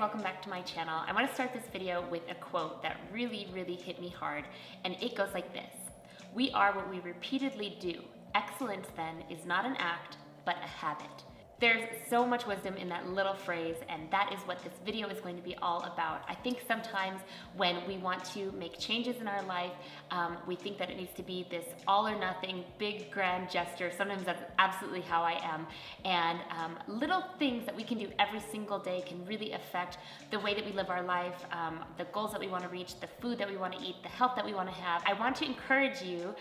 welcome back to my channel. I want to start this video with a quote that really hit me hard, and it goes like this. We are what we repeatedly do. Excellence then is not an act, but a habit. There's so much wisdom in that little phrase, and that is what this video is going to be all about. I think sometimes when we want to make changes in our life, we think that it needs to be this all or nothing, big grand gesture. Sometimes that's absolutely how I am. And little things that we can do every single day can really affect the way that we live our life, the goals that we want to reach, the food that we want to eat, the health that we want to have. I want to encourage you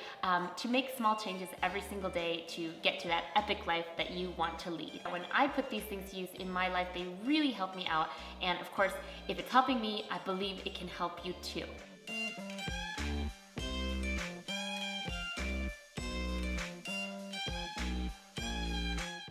to make small changes every single day to get to that epic life that you want to lead. When I put these things to use in my life, they really help me out. And of course, if it's helping me, I believe it can help you too.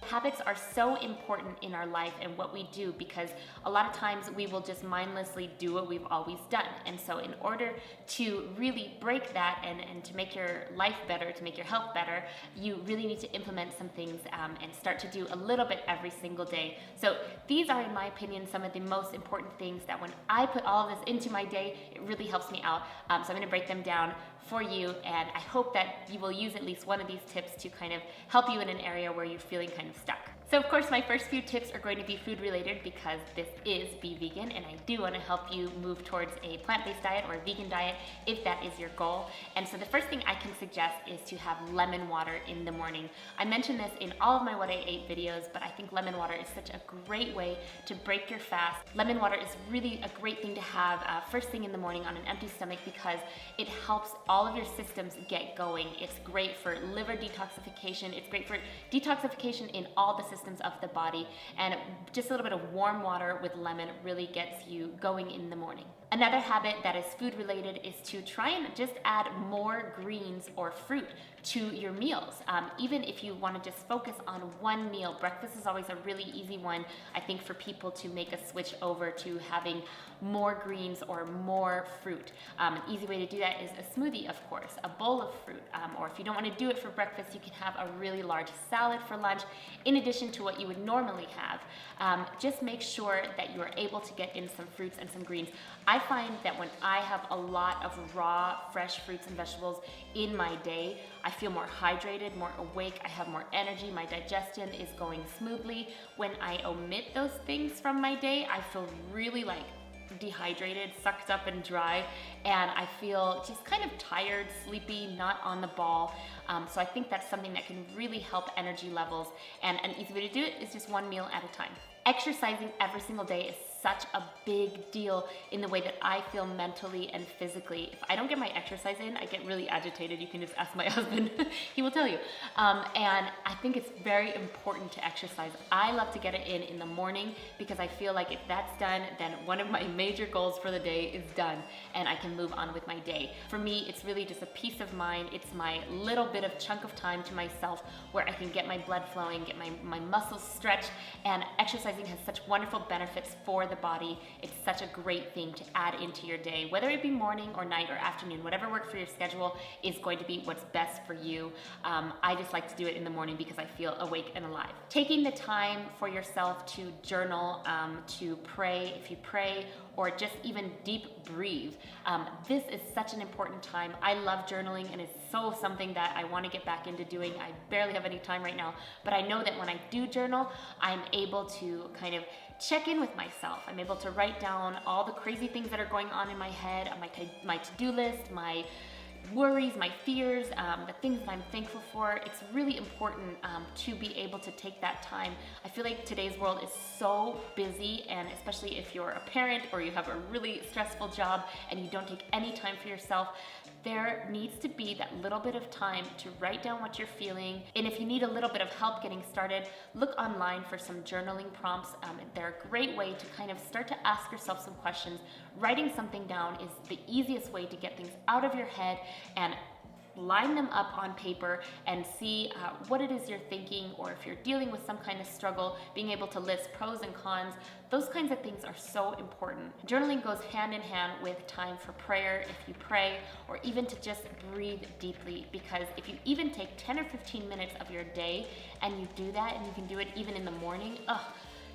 Habits are so important in our life and what we do, because a lot of times we will just mindlessly do what we've always done. And so in order to really break that and to make your life better, to make your health better, you really need to implement some things and start to do a little bit every single day. So these are, in my opinion, some of the most important things that when I put all of this into my day, it really helps me out. So I'm going to break them down for you, and I hope that you will use at least one of these tips to kind of help you in an area where you're feeling kind of stuck. So of course, my first few tips are going to be food related, because this is Be Vegan, and I do want to help you move towards a plant-based diet or a vegan diet if that is your goal. And so the first thing I can suggest is to have lemon water in the morning. I mentioned this in all of my What I Ate videos, but I think lemon water is such a great way to break your fast. Lemon water is really a great thing to have first thing in the morning on an empty stomach, because it helps all of your systems get going. It's great for liver detoxification. It's great for detoxification in all the systems of the body, and just a little bit of warm water with lemon really gets you going in the morning. Another habit that is food related is to try and just add more greens or fruit to your meals. Even if you want to just focus on one meal, breakfast is always a really easy one, I think, for people to make a switch over to having more greens or more fruit. An easy way to do that is a smoothie, of course, a bowl of fruit, or if you don't want to do it for breakfast, you can have a really large salad for lunch in addition to what you would normally have. Just make sure that you are able to get in some fruits and some greens. I find that when I have a lot of raw, fresh fruits and vegetables in my day, I feel more hydrated, more awake, I have more energy, my digestion is going smoothly. When I omit those things from my day, I feel really dehydrated, sucked up and dry, and I feel just kind of tired, sleepy, not on the ball. So I think that's something that can really help energy levels, and an easy way to do it is just one meal at a time. Exercising every single day is such a big deal in the way that I feel mentally and physically. If I don't get my exercise in, I get really agitated. You can just ask my husband, he will tell you. And I think it's very important to exercise. I love to get it in the morning, because I feel like if that's done, then one of my major goals for the day is done, and I can move on with my day. For me, it's really just a peace of mind. It's my little bit of chunk of time to myself where I can get my blood flowing, get my muscles stretched, and exercising has such wonderful benefits for the body. It's such a great thing to add into your day, whether it be morning or night or afternoon. Whatever works for your schedule is going to be what's best for you. I just like to do it in the morning because I feel awake and alive. Taking the time for yourself to journal, to pray if you pray, or just even deep breathe. This is such an important time. I love journaling, and it's so something that I want to get back into doing. I barely have any time right now, but I know that when I do journal, I'm able to kind of check in with myself. I'm able to write down all the crazy things that are going on in my head, my to-do list, my worries, my fears, the things that I'm thankful for. It's really important to be able to take that time. I feel like today's world is so busy, and especially if you're a parent or you have a really stressful job and you don't take any time for yourself, there needs to be that little bit of time to write down what you're feeling. And if you need a little bit of help getting started, look online for some journaling prompts. They're a great way to kind of start to ask yourself some questions. Writing something down is the easiest way to get things out of your head and line them up on paper and see what it is you're thinking, or if you're dealing with some kind of struggle, being able to list pros and cons. Those kinds of things are so important. Journaling goes hand in hand with time for prayer, if you pray, or even to just breathe deeply, because if you even take 10 or 15 minutes of your day and you do that, and you can do it even in the morning,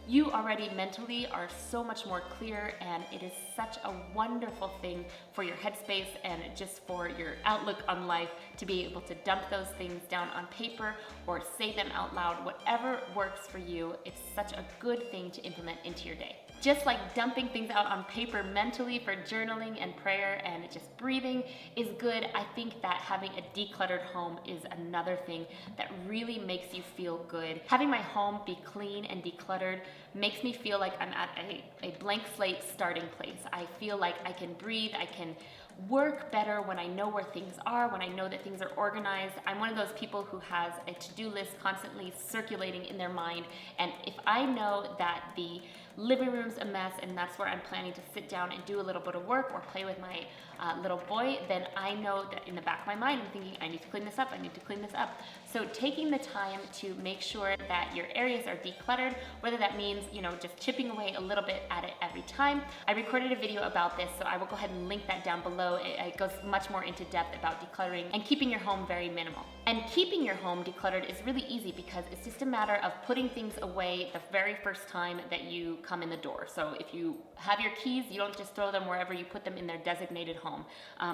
you already mentally are so much more clear, and it is such a wonderful thing for your headspace and just for your outlook on life to be able to dump those things down on paper or say them out loud. Whatever works for you, it's such a good thing to implement into your day. Just like dumping things out on paper mentally for journaling and prayer and just breathing is good, I think that having a decluttered home is another thing that really makes you feel good. Having my home be clean and decluttered makes me feel like I'm at a blank slate starting place. I feel like I can breathe, I can work better when I know where things are, when I know that things are organized. I'm one of those people who has a to-do list constantly circulating in their mind, and if I know that the living room's a mess and that's where I'm planning to sit down and do a little bit of work or play with my little boy, then I know that in the back of my mind I'm thinking, I need to clean this up, I need to clean this up. So taking the time to make sure that your areas are decluttered, whether that means, just chipping away a little bit at it every time. I recorded a video about this, so I will go ahead and link that down below. It goes much more into depth about decluttering and keeping your home very minimal. And keeping your home decluttered is really easy because it's just a matter of putting things away the very first time that you come in the door. So if you have your keys, you don't just throw them wherever, you put them in their designated home.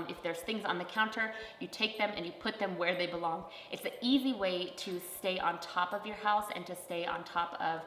If there's things on the counter, you take them and you put them where they belong. It's an easy way to stay on top of your house and to stay on top of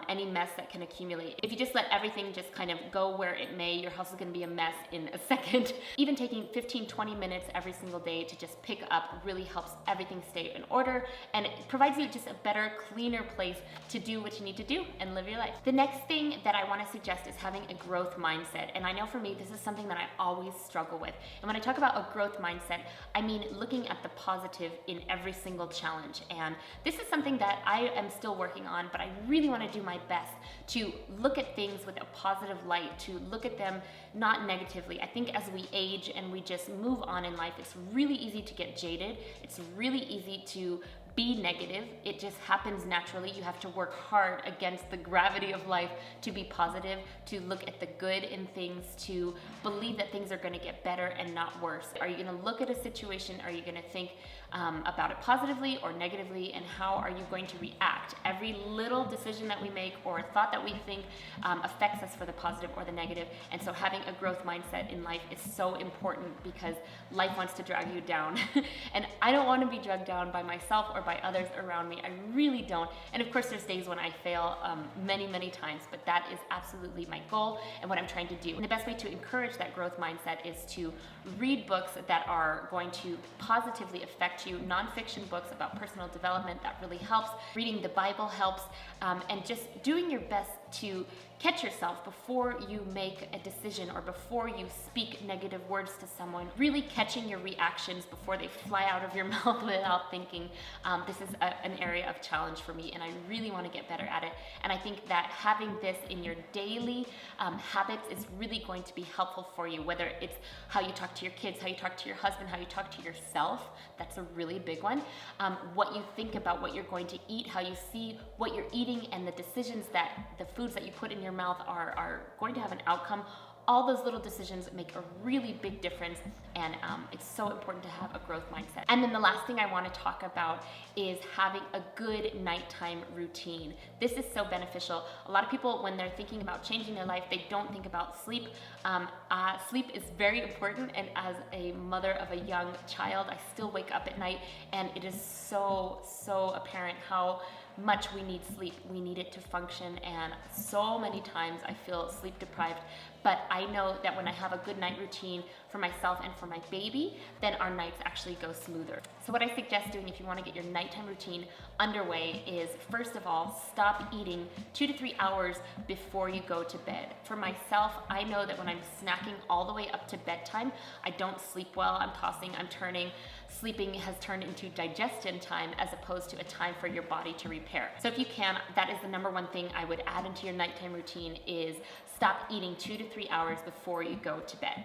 any mess that can accumulate. If you just let everything just kind of go where it may, your house is going to be a mess in a second. Even taking 15-20 minutes every single day to just pick up really helps everything stay in order, and it provides you just a better, cleaner place to do what you need to do and live your life. The next thing that I want to suggest is having a growth mindset, and I know for me this is something that I always struggle with. And when I talk about a growth mindset, I mean looking at the positive in every single challenge, and this is something that I am still working on, but I really want to do my best to look at things with a positive light, to look at them not negatively. I think as we age and we just move on in life, it's really easy to get jaded. It's really easy to be negative. It just happens naturally. You have to work hard against the gravity of life to be positive, to look at the good in things, to believe that things are going to get better and not worse. Are you going to look at a situation? Are you going to think about it positively or negatively? And how are you going to react? Every little decision that we make or thought that we think affects us for the positive or the negative. And so having a growth mindset in life is so important because life wants to drag you down. And I don't want to be dragged down by myself or by others around me. I really don't. And of course, there's days when I fail many, many times, but that is absolutely my goal and what I'm trying to do. And the best way to encourage that growth mindset is to read books that are going to positively affect you. Nonfiction books about personal development, that really helps. Reading the Bible helps, and just doing your best to catch yourself before you make a decision or before you speak negative words to someone. Really catching your reactions before they fly out of your mouth without thinking. This is an area of challenge for me, and I really want to get better at it. And I think that having this in your daily habits is really going to be helpful for you, whether it's how you talk to your kids, how you talk to your husband, how you talk to yourself. That's a really big one. What you think about what you're going to eat, how you see what you're eating, and the decisions that the foods that you put in your mouth are going to have an outcome. All those little decisions make a really big difference, and it's so important to have a growth mindset. And then the last thing I want to talk about is having a good nighttime routine. This is so beneficial. A lot of people, when they're thinking about changing their life, they don't think about sleep. Sleep is very important, and as a mother of a young child, I still wake up at night, and it is so apparent how much we need sleep. We need it to function, and so many times I feel sleep deprived. But I know that when I have a good night routine for myself and for my baby, then our nights actually go smoother. So what I suggest doing if you want to get your nighttime routine underway is, first of all, stop eating 2 to 3 hours before you go to bed. For myself, I know that when I'm snacking all the way up to bedtime, I don't sleep well. I'm tossing, I'm turning. Sleeping has turned into digestion time as opposed to a time for your body to repair. So if you can, that is the number one thing I would add into your nighttime routine, is stop eating 2 to 3 hours before you go to bed.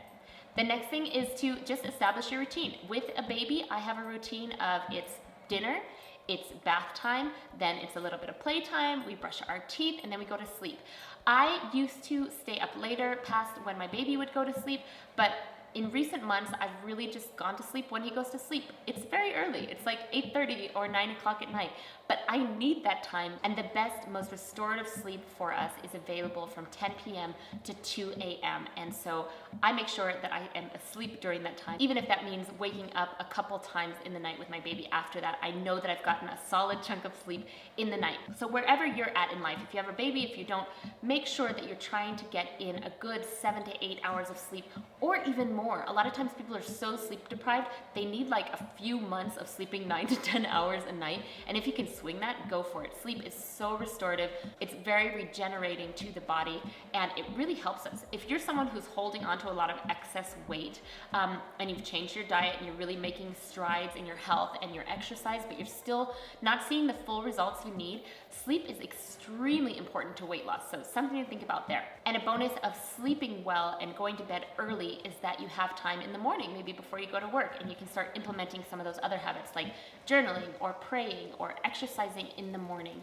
The next thing is to just establish your routine. With a baby, I have a routine of it's dinner, it's bath time, then it's a little bit of playtime, we brush our teeth, and then we go to sleep. I used to stay up later past when my baby would go to sleep, but in recent months, I've really just gone to sleep when he goes to sleep. It's very early. It's like 8:30 or 9 o'clock at night, but I need that time. And the best, most restorative sleep for us is available from 10 p.m. to 2 a.m. And so I make sure that I am asleep during that time, even if that means waking up a couple times in the night with my baby after that. I know that I've gotten a solid chunk of sleep in the night. So wherever you're at in life, if you have a baby, if you don't, make sure that you're trying to get in a good 7 to 8 hours of sleep, or even more. A lot of times people are so sleep deprived, they need like a few months of sleeping 9 to 10 hours a night. And if you can swing that, go for it. Sleep is so restorative. It's very regenerating to the body, and it really helps us. If you're someone who's holding on to a lot of excess weight, and you've changed your diet and you're really making strides in your health and your exercise, but you're still not seeing the full results you need, sleep is extremely important to weight loss. So something to think about there. And a bonus of sleeping well and going to bed early is that you have time in the morning, maybe before you go to work, and you can start implementing some of those other habits like journaling or praying or exercising in the morning.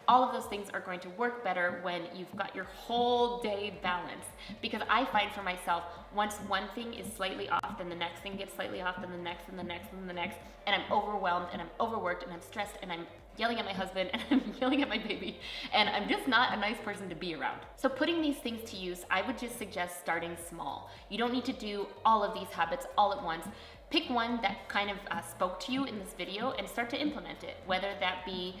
All of those things are going to work better when you've got your whole day balanced. Because I find for myself, once one thing is slightly off, then the next thing gets slightly off, then the next, and the next, and the next, and I'm overwhelmed, and I'm overworked, and I'm stressed, and I'm yelling at my husband, and I'm yelling at my baby, and I'm just not a nice person to be around. So putting these things to use, I would just suggest starting small. You don't need to do all of these habits all at once. Pick one that kind of spoke to you in this video and start to implement it, whether that be,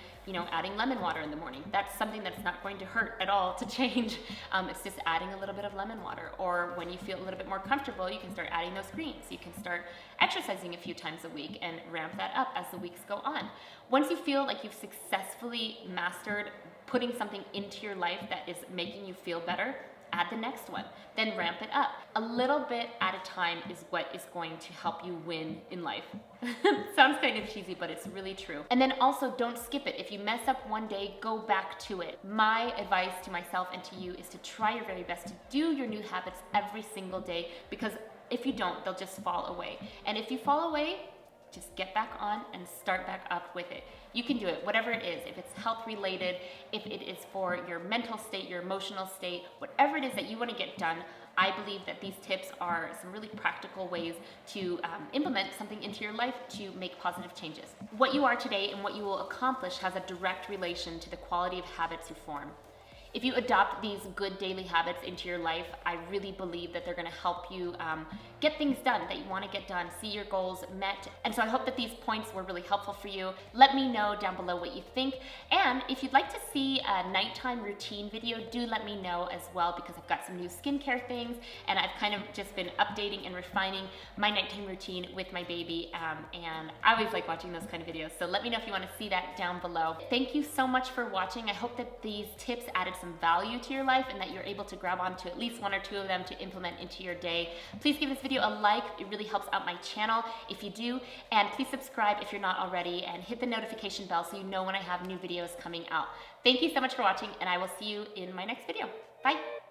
adding lemon water in the morning. That's something that's not going to hurt at all to change. It's just adding a little bit of lemon water. Or when you feel a little bit more comfortable, you can start adding those greens. You can start exercising a few times a week and ramp that up as the weeks go on. Once you feel like you've successfully mastered putting something into your life that is making you feel better, add the next one, then ramp it up. A little bit at a time is what is going to help you win in life. Sounds kind of cheesy, but it's really true. And then also don't skip it. If you mess up one day, go back to it. My advice to myself and to you is to try your very best to do your new habits every single day, because if you don't, they'll just fall away. And if you fall away, just get back on and start back up with it. You can do it, whatever it is. If it's health related, if it is for your mental state, your emotional state, whatever it is that you want to get done, I believe that these tips are some really practical ways to implement something into your life to make positive changes. What you are today and what you will accomplish has a direct relation to the quality of habits you form. If you adopt these good daily habits into your life, I really believe that they're going to help you get things done that you want to get done, see your goals met. And so I hope that these points were really helpful for you. Let me know down below what you think. And if you'd like to see a nighttime routine video, do let me know as well, because I've got some new skincare things, and I've kind of just been updating and refining my nighttime routine with my baby. And I always like watching those kind of videos. So let me know if you want to see that down below. Thank you so much for watching. I hope that these tips added some value to your life and that you're able to grab onto at least one or two of them to implement into your day. Please give this video a like. It really helps out my channel if you do. And please subscribe if you're not already, and hit the notification bell so you know when I have new videos coming out. Thank you so much for watching, and I will see you in my next video. Bye.